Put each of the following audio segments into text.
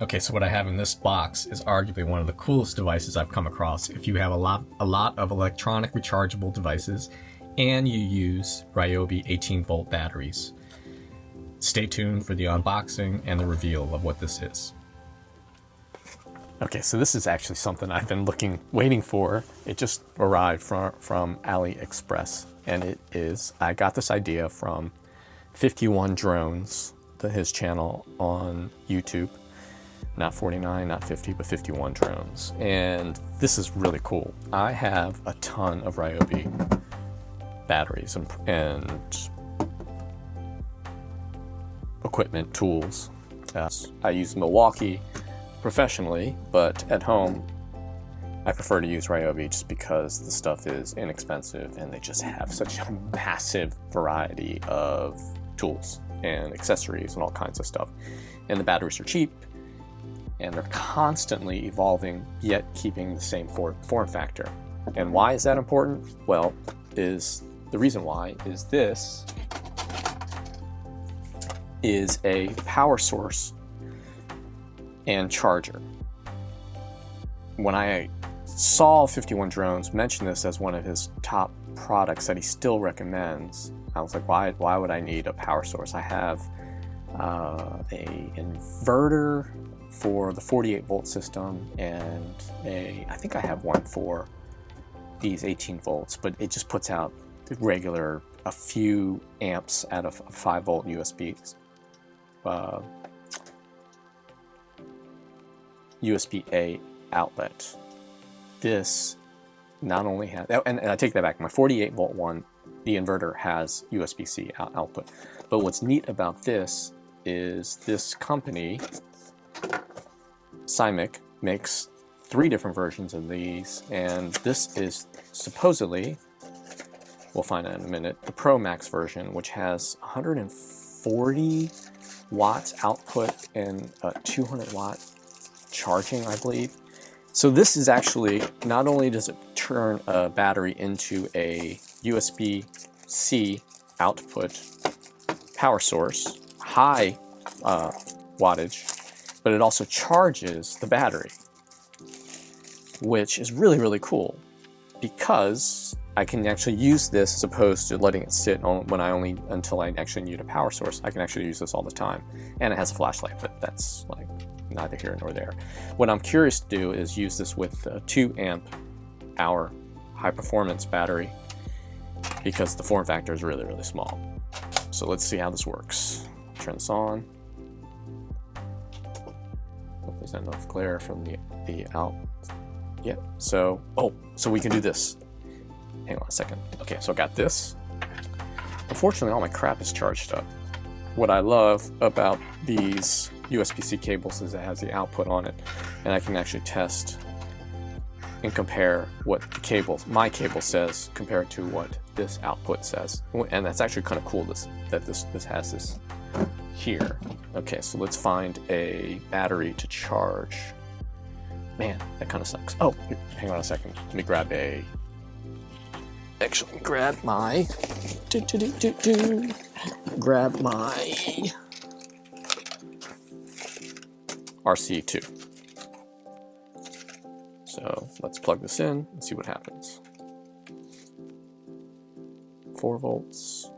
Okay, so what I have in this box is arguably one of the coolest devices I've come across. If you have a lot of electronic rechargeable devices and you use Ryobi 18-volt batteries. Stay tuned for the unboxing and the reveal of what this is. Okay, so this is actually something I've been waiting for. It just arrived from Aliexpress, and it is, I got this idea from 51 Drones, his channel on YouTube. Not 49, not 50, but 51 drones. And this is really cool. I have a ton of Ryobi batteries and equipment, tools. I use Milwaukee professionally, but at home, I prefer to use Ryobi just because the stuff is inexpensive and they just have such a massive variety of tools and accessories and all kinds of stuff. And the batteries are cheap, and they're constantly evolving, yet keeping the same form factor. And why is that important? Well, the reason why is this is a power source and charger. When I saw 51 Drones mention this as one of his top products that he still recommends, I was like, why would I need a power source? I have a inverter for the 48-volt system, and I think I have one for these 18 volts, but it just puts out regular, a few amps out of a 5-volt USB-A outlet. This not only has, and I take that back, my 48-volt one, the inverter has USB-C output. But what's neat about this is this company, Symik, makes 3 different versions of these, and this is supposedly, we'll find out in a minute, the Pro Max version, which has 140 watts output and 200 watt charging, I believe. So this is actually, not only does it turn a battery into a USB-C output power source, high wattage, but it also charges the battery, which is really, really cool because I can actually use this as opposed to letting it sit until I actually need a power source. I can actually use this all the time. And it has a flashlight, but that's like neither here nor there. What I'm curious to do is use this with a 2 amp hour high performance battery because the form factor is really, really small. So let's see how this works. Turn this on. Hope there's not enough glare from the out. Yeah, so we can do this. Hang on a second. Okay, so I got this. Unfortunately, all my crap is charged up. What I love about these USB-C cables is it has the output on it, and I can actually test and compare what my cable says compared to what this output says. And that's actually kind of cool that this has this here. Okay, so let's find a battery to charge. Man, that kind of sucks. Oh, hang on a second. Let me grab grab my RC2. So let's plug this in and see what happens. 4 volts.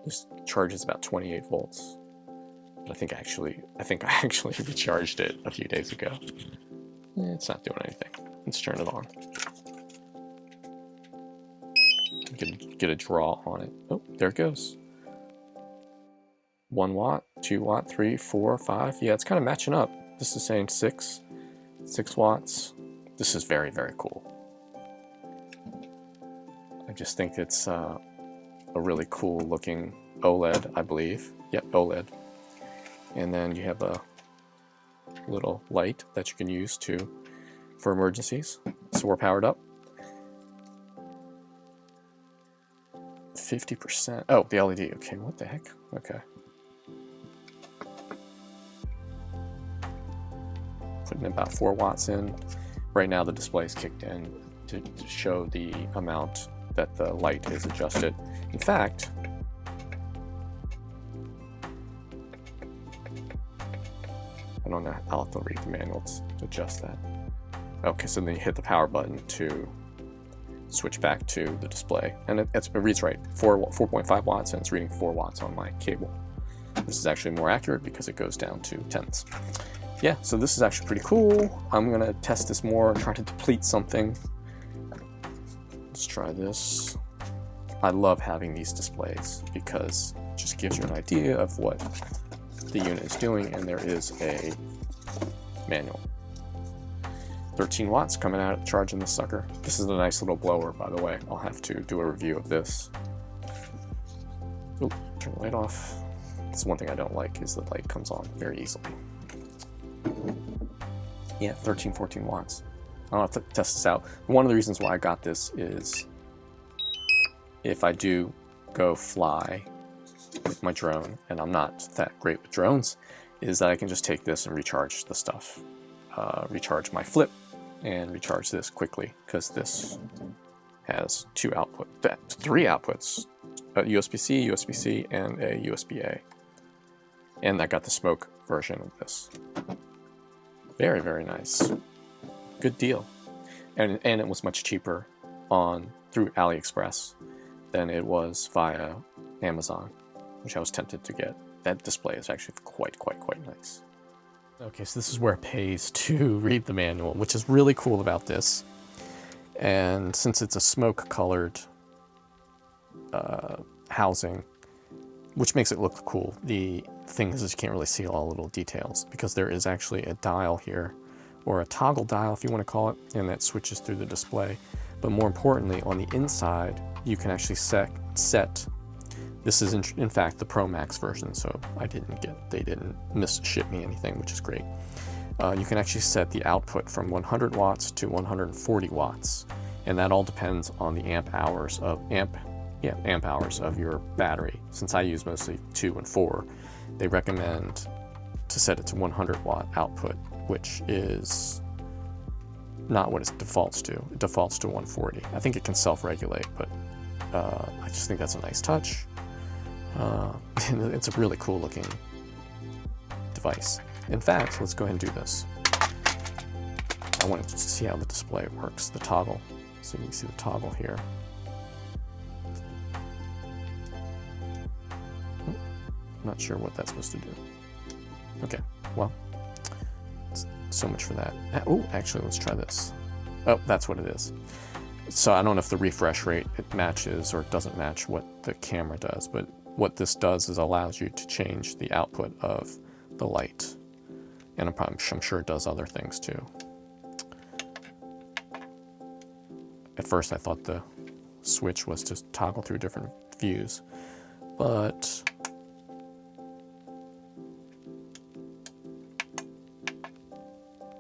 This charges about 28 volts. But I think I actually recharged it a few days ago. It's not doing anything. Let's turn it on. Get a draw on it. Oh, there it goes. 1 watt, 2 watt, 3, 4, 5. Yeah, it's kind of matching up. This is saying 6 watts. This is very, very cool. I just think it's a really cool looking OLED, I believe. Yep, OLED. And then you have a little light that you can use for emergencies. So we're powered up. 50%. Oh, the LED. Okay, what the heck? Okay. Putting about 4 watts in. Right now the display is kicked in to show the amount that the light is adjusted. In fact, I don't know, I'll have to read the manual to adjust that. Okay, so then you hit the power button to switch back to the display, and it reads right, 4.5 watts, and it's reading 4 watts on my cable. This is actually more accurate because it goes down to tenths. Yeah, so this is actually pretty cool. I'm gonna test this more, try to deplete something. Let's try this. I love having these displays because it just gives you an idea of what the unit is doing, and there is a manual. 13 watts coming out charging this sucker. This is a nice little blower, by the way. I'll have to do a review of this. Oop, turn the light off. That's one thing I don't like, is the light comes on very easily. Yeah, 13, 14 watts. I'll have to test this out. One of the reasons why I got this is if I do go fly with my drone, and I'm not that great with drones, is that I can just take this and recharge the stuff. Recharge my flip and recharge this quickly, because this has three outputs, a USB-C, USB-C, and a USB-A. And I got the smoke version of this. Very, very nice. Good deal. And it was much cheaper through Aliexpress than it was via Amazon, which I was tempted to get. That display is actually quite nice. Okay, so this is where it pays to read the manual, which is really cool about this. And since it's a smoke-colored housing, which makes it look cool, the thing is you can't really see all the little details, because there is actually a dial here, or a toggle dial if you want to call it, and that switches through the display. But more importantly, on the inside, you can actually set this is in fact the Pro Max version, so they didn't misship me anything, which is great. You can actually set the output from 100 watts to 140 watts, and that all depends on the amp hours of your battery. Since I use mostly 2 and 4, they recommend to set it to 100 watt output, which is not what it defaults to. It defaults to 140. I think it can self-regulate, but I just think that's a nice touch. It's a really cool looking device. In fact, let's go ahead and do this. I want to see how the display works, the toggle. So you can see the toggle here. Not sure what that's supposed to do. Okay, well, so much for that. Oh, actually, let's try this. Oh, that's what it is. So I don't know if the refresh rate, it matches or doesn't match what the camera does, but what this does is allows you to change the output of the light. And I'm sure it does other things too. At first I thought the switch was to toggle through different views, but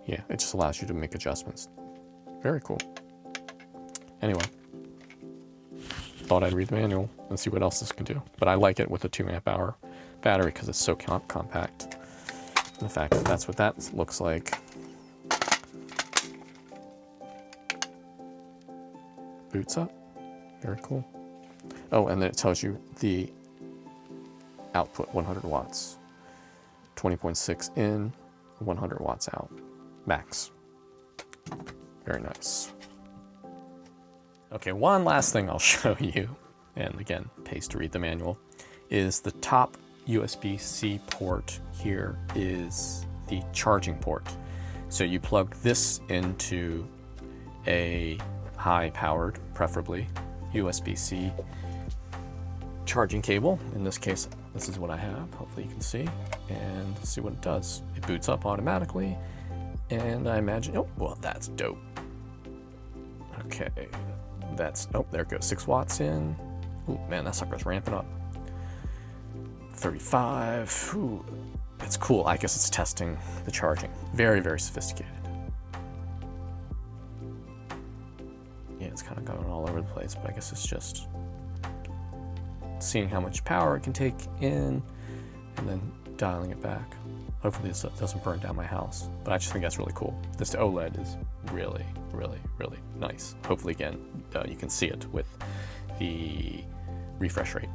yeah, it just allows you to make adjustments. Very cool. Anyway, thought I'd read the manual and see what else this can do. But I like it with a 2 amp hour battery because it's so compact. And the fact that that's what that looks like. Boots up. Very cool. Oh, and then it tells you the output, 100 watts. 20.6 in, 100 watts out. Max. Very nice. Okay, one last thing I'll show you, and again, pays to read the manual, is the top USB-C port here is the charging port. So you plug this into a high-powered, preferably, USB-C charging cable. In this case, this is what I have. Hopefully you can see, and see what it does. It boots up automatically, and I imagine, oh, well, that's dope. Okay, that's, oh, there it goes, 6 watts in. Ooh, man, that sucker's ramping up. 35, ooh, it's cool. I guess it's testing the charging. Very, very sophisticated. Yeah, it's kind of going all over the place, but I guess it's just seeing how much power it can take in and then dialing it back. Hopefully this doesn't burn down my house, but I just think that's really cool. This OLED is really, really, really nice. Hopefully, again, you can see it with the refresh rate.